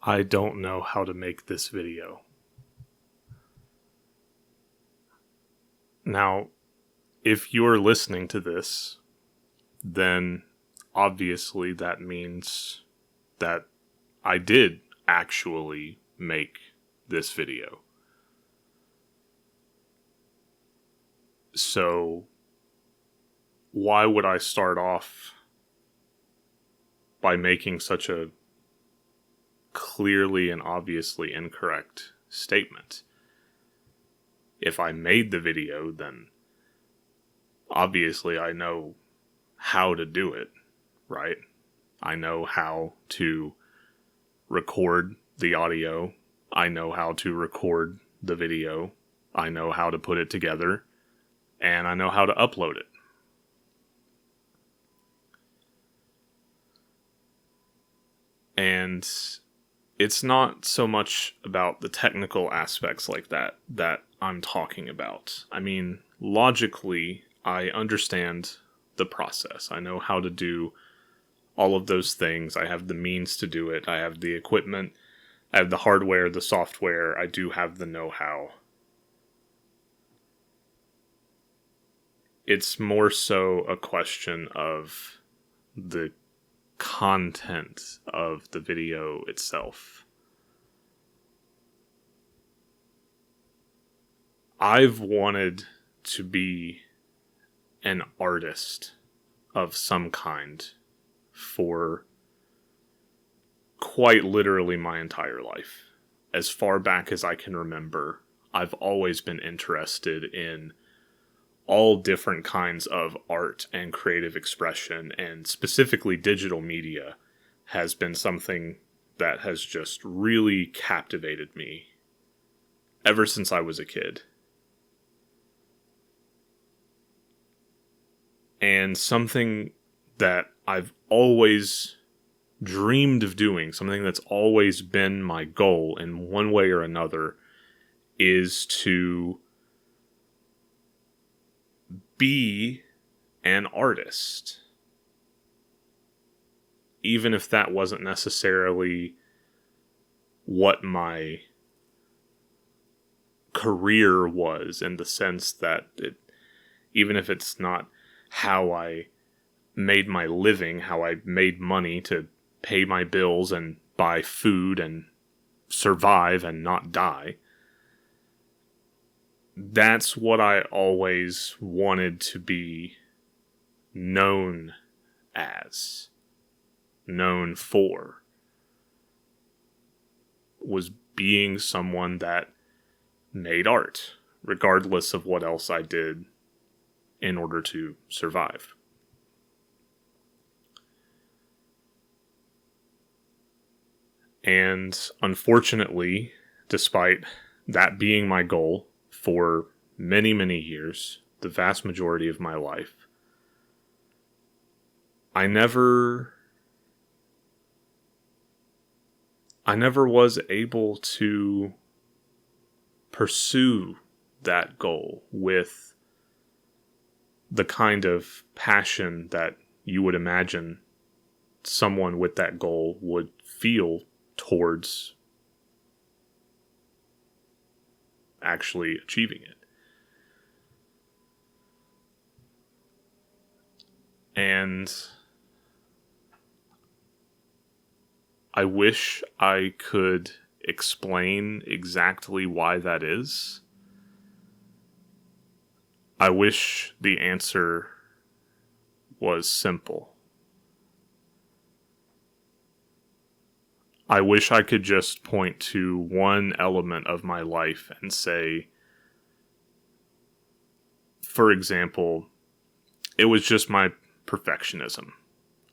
I don't know how to make this video. Now, if you're listening to this, then obviously that means that I did actually make this video. So, why would I start off by making such a clearly and obviously incorrect statement? If I made the video, then obviously I know how to do it, right? I know how to record the audio. I know how to record the video. I know how to put it together. And I know how to upload it. And it's not so much about the technical aspects like that I'm talking about. I mean, logically, I understand the process. I know how to do all of those things. I have the means to do it. I have the equipment. I have the hardware, the software. I do have the know-how. It's more so a question of the content of the video itself. I've wanted to be an artist of some kind for quite literally my entire life. As far back as I can remember, I've always been interested in all different kinds of art and creative expression, and specifically digital media has been something that has just really captivated me ever since I was a kid. And something that I've always dreamed of doing, something that's always been my goal in one way or another, is to be an artist. Even if that wasn't necessarily what my career was, in the sense that even if it's not how I made my living, how I made money to pay my bills and buy food and survive and not die, that's what I always wanted to be known as, known for, was being someone that made art, regardless of what else I did in order to survive. And unfortunately, despite that being my goal for many, many years, the vast majority of my life, I never was able to pursue that goal with the kind of passion that you would imagine someone with that goal would feel towards actually achieving it. And I wish I could explain exactly why that is. I wish the answer was simple. I wish I could just point to one element of my life and say, for example, it was just my perfectionism.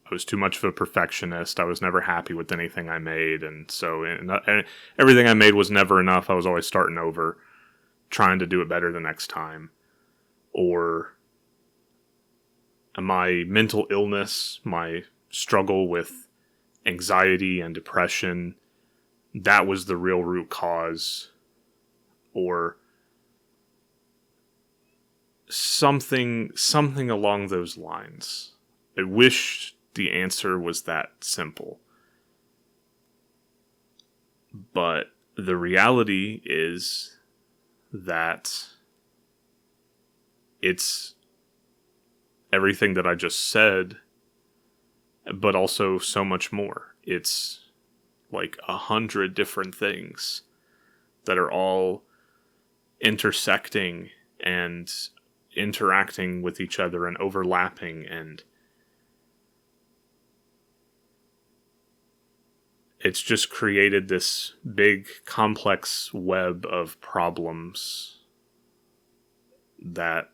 I was too much of a perfectionist. I was never happy with anything I made, and so everything I made was never enough. I was always starting over, trying to do it better the next time. Or my mental illness, my struggle with anxiety and depression, that was the real root cause. Or something along those lines. I wish the answer was that simple. But the reality is that it's everything that I just said, but also so much more. It's like 100 different things that are all intersecting and interacting with each other and overlapping, and it's just created this big complex web of problems that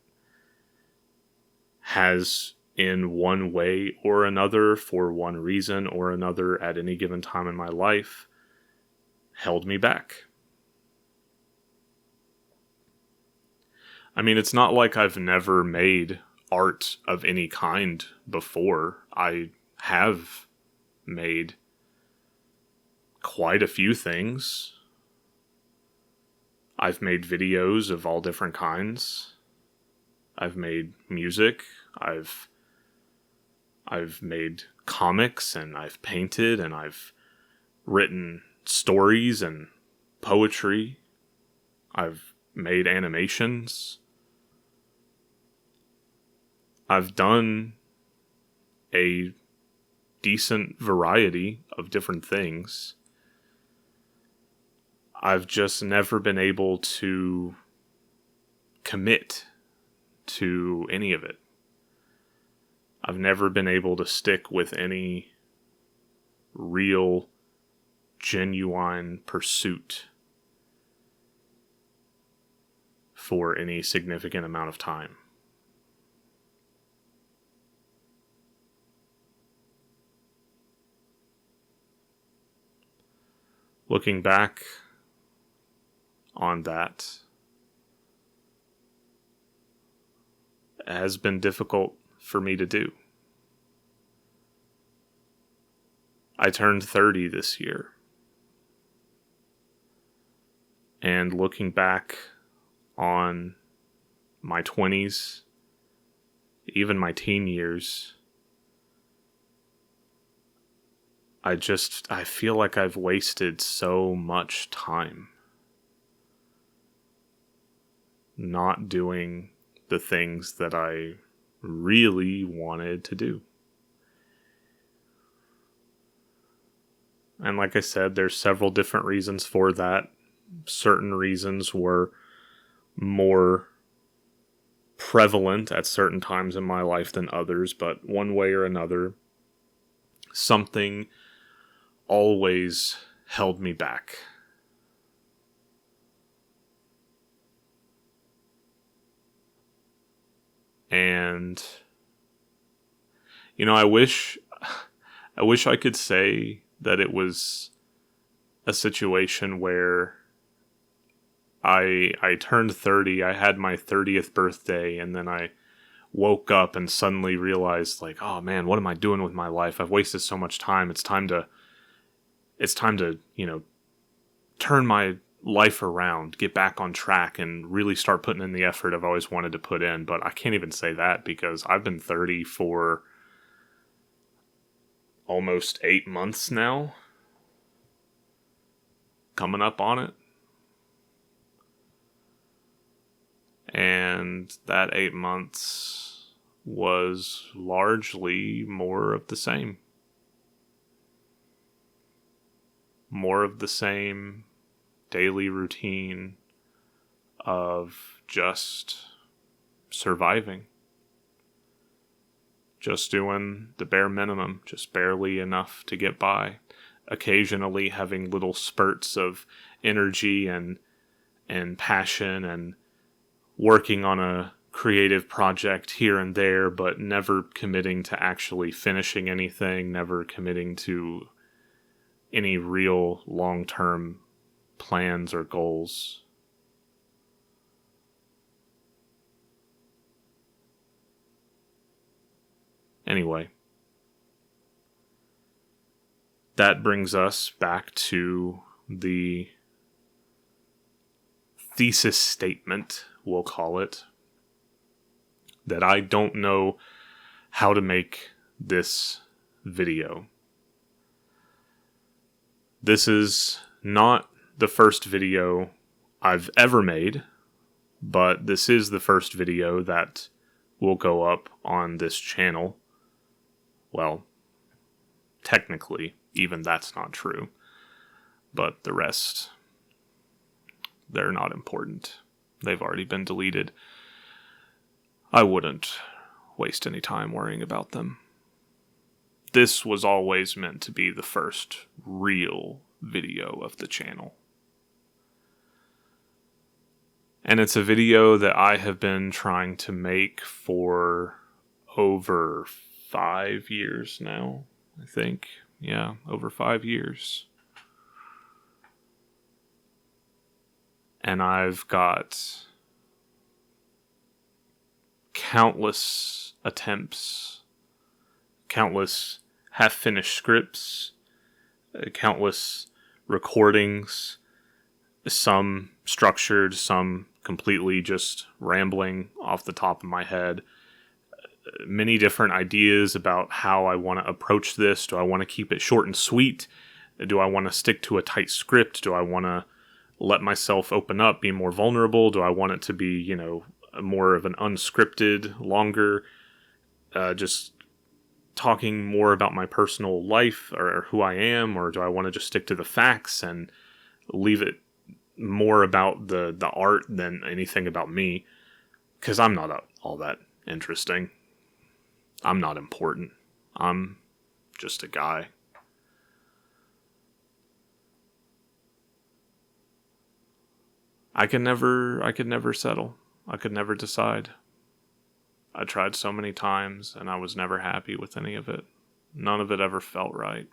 has, in one way or another, for one reason or another, at any given time in my life, held me back. I mean, it's not like I've never made art of any kind before. I have made quite a few things. I've made videos of all different kinds. I've made music. I've made comics, and I've painted, and I've written stories and poetry. I've made animations. I've done a decent variety of different things. I've just never been able to commit to any of it. I've never been able to stick with any real, genuine pursuit for any significant amount of time. Looking back on that has been difficult for me to do. I turned 30 this year. And looking back on my 20s, even my teen years, I feel like I've wasted so much time not doing the things that I really wanted to do. And like I said, there's several different reasons for that. Certain reasons were more prevalent at certain times in my life than others, but one way or another, something always held me back. And, I wish I could say that it was a situation where I turned 30, I had my 30th birthday, and then I woke up and suddenly realized, like, oh man, what am I doing with my life? I've wasted so much time. It's time to, turn my life around, get back on track, and really start putting in the effort I've always wanted to put in. But I can't even say that because I've been 30 for almost 8 months now. Coming up on it. And that 8 months was largely more of the same. More of the same daily routine of just surviving. Just doing the bare minimum, just barely enough to get by. Occasionally having little spurts of energy and passion and working on a creative project here and there, but never committing to actually finishing anything, never committing to any real long-term plans or goals. Anyway, that brings us back to the thesis statement, we'll call it, that I don't know how to make this video. This is not the first video I've ever made, but this is the first video that will go up on this channel. Well, technically, even that's not true. But the rest, they're not important. They've already been deleted. I wouldn't waste any time worrying about them. This was always meant to be the first real video of the channel. And it's a video that I have been trying to make for over 5 years now, I think. Yeah, over 5 years. And I've got countless attempts, countless half-finished scripts, countless recordings, some structured, some completely just rambling off the top of my head. Many different ideas about how I want to approach this. Do I want to keep it short and sweet? Do I want to stick to a tight script? Do I want to let myself open up, be more vulnerable? Do I want it to be, more of an unscripted, longer, just talking more about my personal life or who I am? Or do I want to just stick to the facts and leave it more about the art than anything about me? Because I'm not all that interesting. I'm not important. I'm just a guy. I could never settle. I could never decide. I tried so many times and I was never happy with any of it. None of it ever felt right.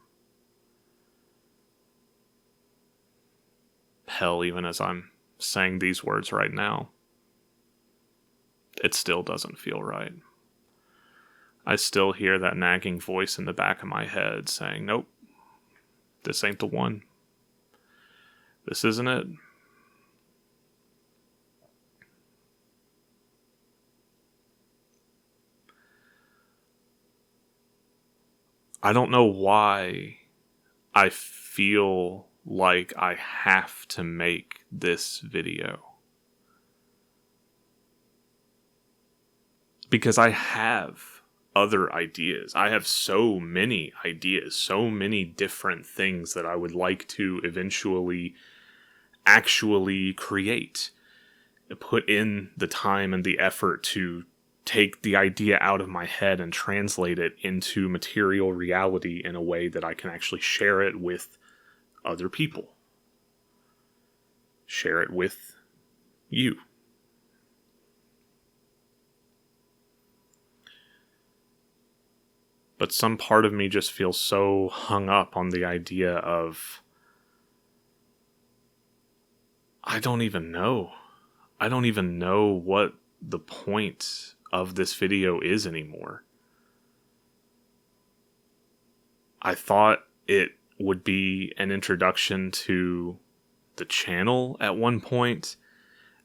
Hell, even as I'm saying these words right now, it still doesn't feel right. I still hear that nagging voice in the back of my head saying, nope, this ain't the one. This isn't it. I don't know why I feel like I have to make this video. Because I have other ideas. I have so many ideas, so many different things that I would like to eventually actually create. Put in the time and the effort to take the idea out of my head and translate it into material reality in a way that I can actually share it with other people. Share it with you. But some part of me just feels so hung up on the idea of, I don't even know what the point of this video is anymore. I thought it would be an introduction to the channel at one point.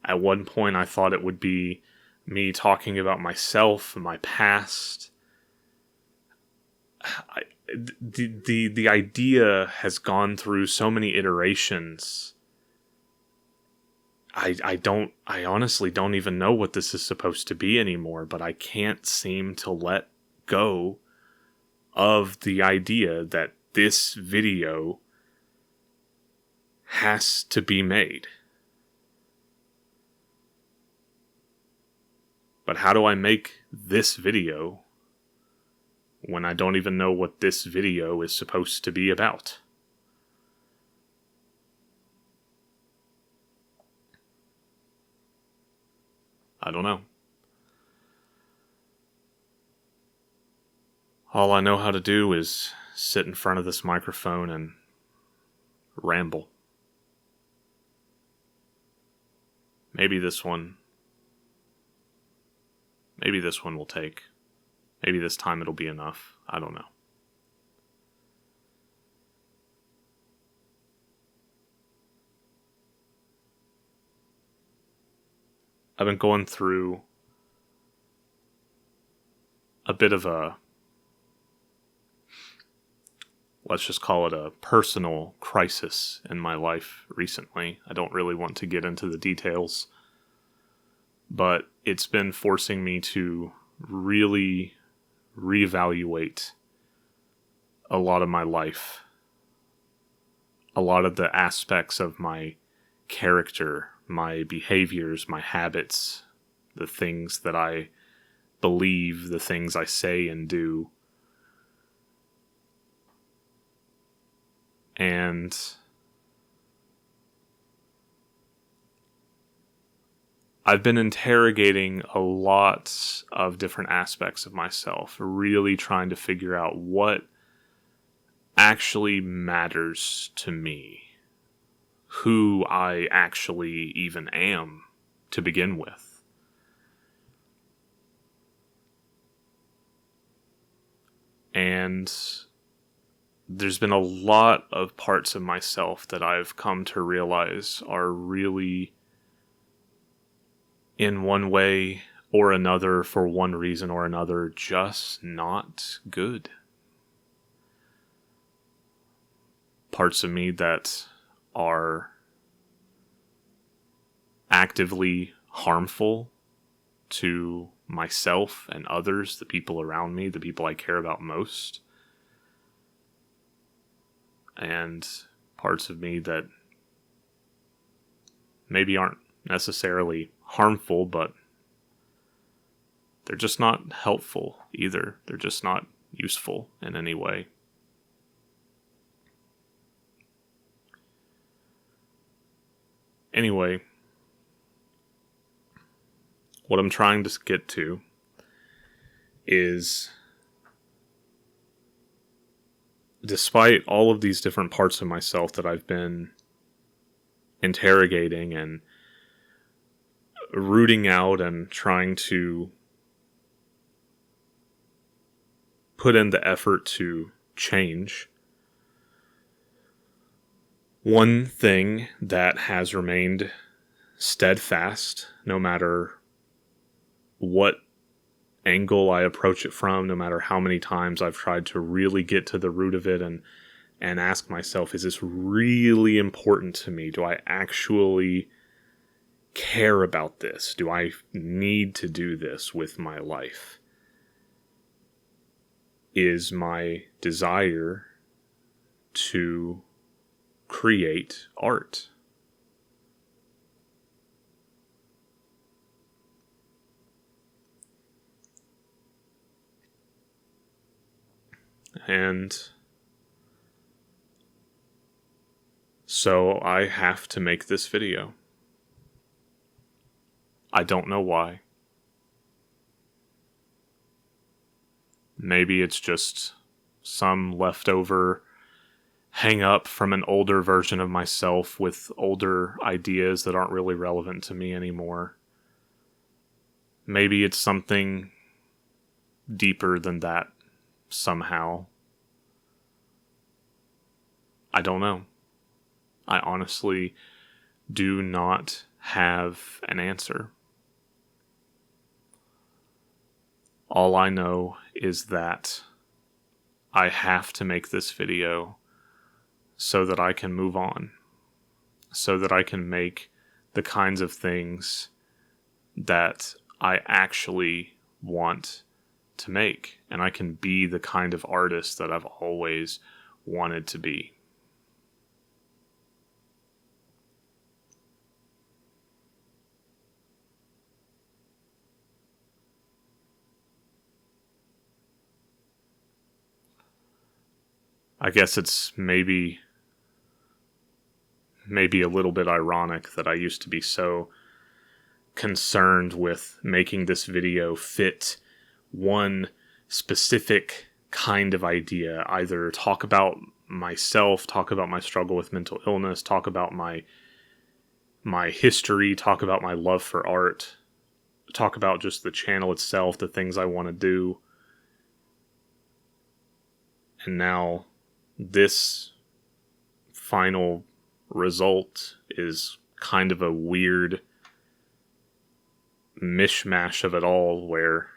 At one point, I thought it would be me talking about myself and my past. The idea has gone through so many iterations. I honestly don't even know what this is supposed to be anymore, but I can't seem to let go of the idea that this video has to be made. But how do I make this video when I don't even know what this video is supposed to be about? I don't know. All I know how to do is sit in front of this microphone and ramble. Maybe this one will take. Maybe this time it'll be enough. I don't know. I've been going through a bit of a let's just call it a personal crisis in my life recently. I don't really want to get into the details, but it's been forcing me to really reevaluate a lot of my life, a lot of the aspects of my character, my behaviors, my habits, the things that I believe, the things I say and do. And I've been interrogating a lot of different aspects of myself, really trying to figure out what actually matters to me, who I actually even am to begin with. And there's been a lot of parts of myself that I've come to realize are really, in one way or another, for one reason or another, just not good. Parts of me that are actively harmful to myself and others, the people around me, the people I care about most. And parts of me that maybe aren't necessarily harmful, but they're just not helpful either. They're just not useful in any way. Anyway, what I'm trying to get to is, despite all of these different parts of myself that I've been interrogating and rooting out and trying to put in the effort to change, one thing that has remained steadfast, no matter what angle I approach it from, no matter how many times I've tried to really get to the root of it and ask myself, is this really important to me? Do I actually care about this? Do I need to do this with my life? Is my desire to create art. And so I have to make this video. I don't know why. Maybe it's just some leftover hang up from an older version of myself with older ideas that aren't really relevant to me anymore. Maybe it's something deeper than that somehow. I don't know. I honestly do not have an answer. All I know is that I have to make this video so that I can move on, so that I can make the kinds of things that I actually want to make, and I can be the kind of artist that I've always wanted to be. I guess it's maybe a little bit ironic that I used to be so concerned with making this video fit one specific kind of idea. Either talk about myself, talk about my struggle with mental illness, talk about my history, talk about my love for art, talk about just the channel itself, the things I want to do. And now this final result is kind of a weird mishmash of it all, where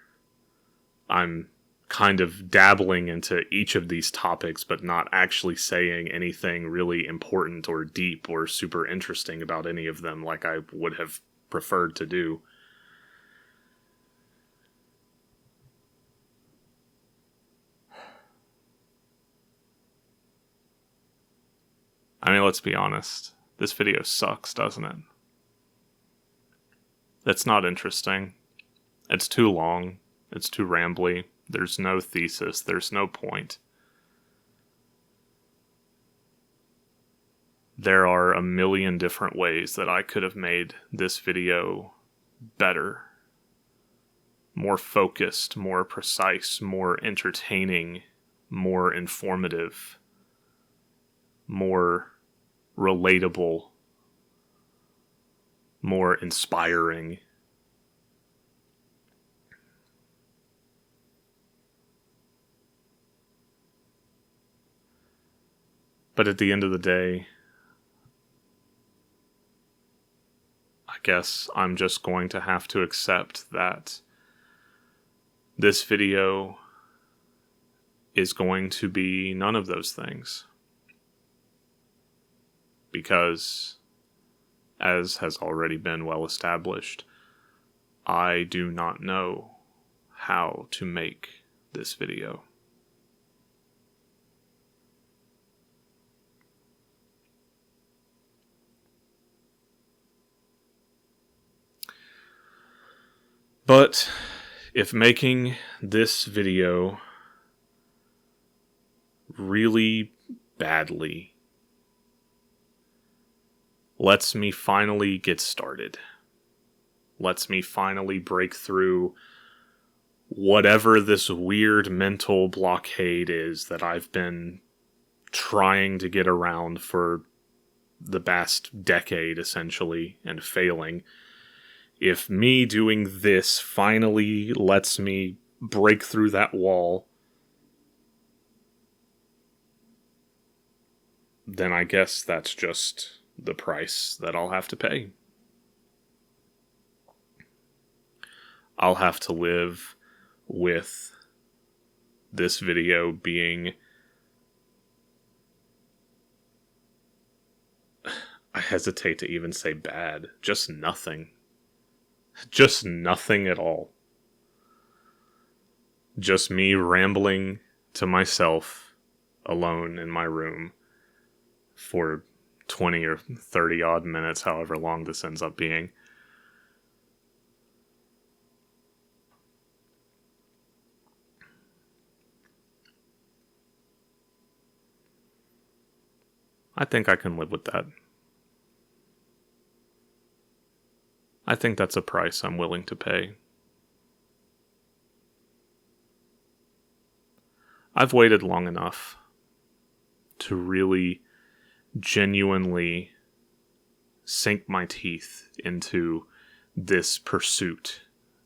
I'm kind of dabbling into each of these topics, but not actually saying anything really important or deep or super interesting about any of them like I would have preferred to do. I mean, let's be honest. This video sucks, doesn't it? It's not interesting. It's too long. It's too rambly. There's no thesis. There's no point. There are a million different ways that I could have made this video better, more focused, more precise, more entertaining, more informative, more relatable, more inspiring. But at the end of the day, I guess I'm just going to have to accept that this video is going to be none of those things. Because, as has already been well established, I do not know how to make this video. But if making this video really badly lets me finally get started, lets me finally break through whatever this weird mental blockade is that I've been trying to get around for the past decade, essentially, and failing. If me doing this finally lets me break through that wall, then I guess that's just the price that I'll have to pay. I'll have to live with this video being, I hesitate to even say bad, just nothing. Just nothing at all. Just me rambling to myself alone in my room for 20 or 30 odd minutes, however long this ends up being. I think I can live with that. I think that's a price I'm willing to pay. I've waited long enough to really genuinely sink my teeth into this pursuit,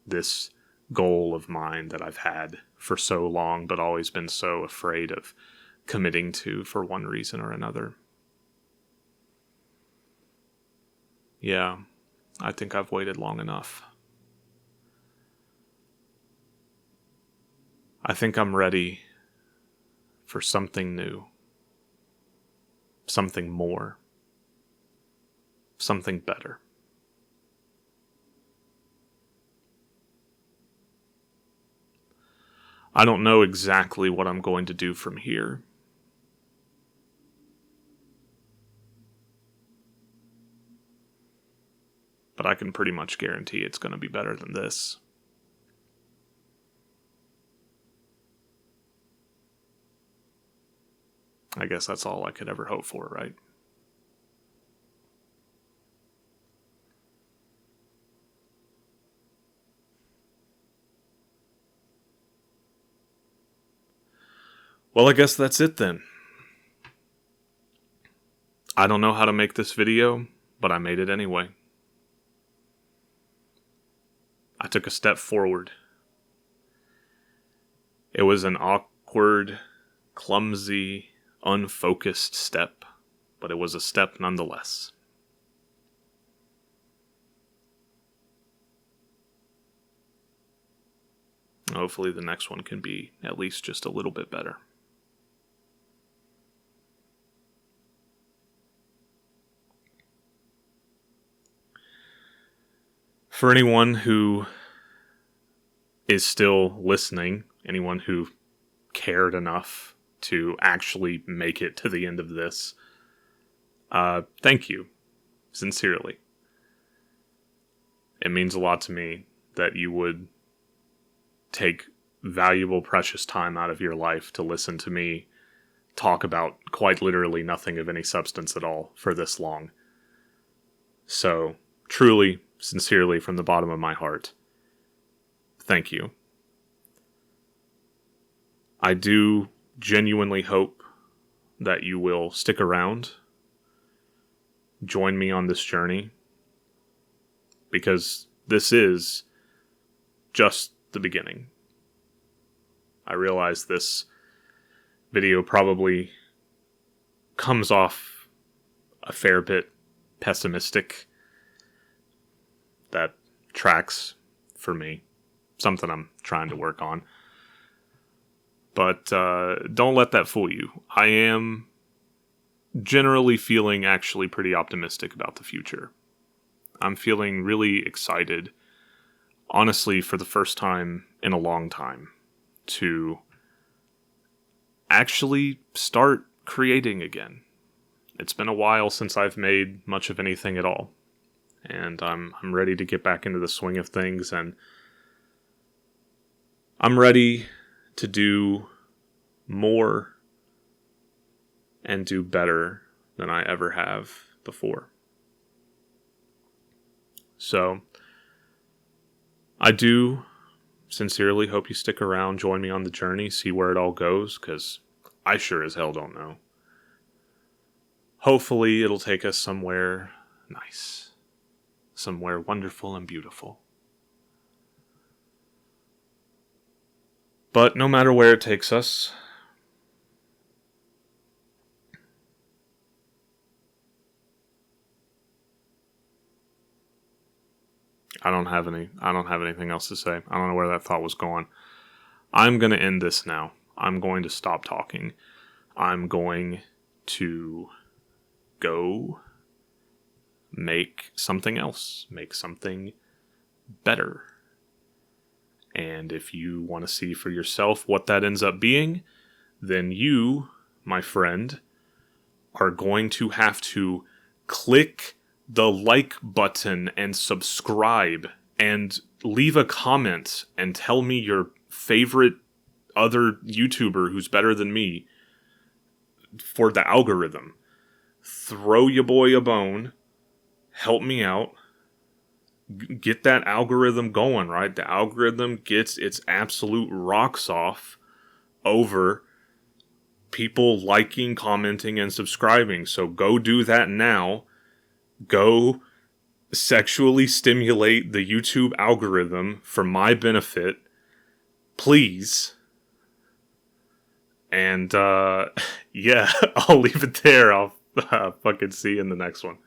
this goal of mine that I've had for so long, but always been so afraid of committing to for one reason or another. Yeah, I think I've waited long enough. I think I'm ready for something new. Something more. Something better. I don't know exactly what I'm going to do from here. But I can pretty much guarantee it's going to be better than this. I guess that's all I could ever hope for, right? Well, I guess that's it then. I don't know how to make this video, but I made it anyway. I took a step forward. It was an awkward, clumsy, unfocused step, but it was a step nonetheless. Hopefully the next one can be at least just a little bit better. For anyone who is still listening, anyone who cared enough to actually make it to the end of this, thank you, sincerely. It means a lot to me that you would take valuable, precious time out of your life to listen to me talk about quite literally nothing of any substance at all for this long. So, truly, sincerely, from the bottom of my heart, thank you. I do genuinely hope that you will stick around, join me on this journey, because this is just the beginning. I realize this video probably comes off a fair bit pessimistic. That tracks for me. Something I'm trying to work on. But don't let that fool you. I am generally feeling actually pretty optimistic about the future. I'm feeling really excited, honestly, for the first time in a long time, to actually start creating again. It's been a while since I've made much of anything at all. And I'm ready to get back into the swing of things, and I'm ready to do more and do better than I ever have before. So, I do sincerely hope you stick around, join me on the journey, see where it all goes, because I sure as hell don't know. Hopefully it'll take us somewhere nice. Somewhere wonderful and beautiful. But no matter where it takes us, I don't have anything else to say. I don't know where that thought was going. I'm going to end this now. I'm going to stop talking. I'm going to go make something else. Make something better. And if you want to see for yourself what that ends up being, then you, my friend, are going to have to click the like button and subscribe and leave a comment and tell me your favorite other YouTuber who's better than me for the algorithm. Throw your boy a bone. Help me out. Get that algorithm going, right? The algorithm gets its absolute rocks off over people liking, commenting, and subscribing. So go do that now. Go sexually stimulate the YouTube algorithm for my benefit. Please. And, yeah, I'll leave it there. I'll fucking see you in the next one.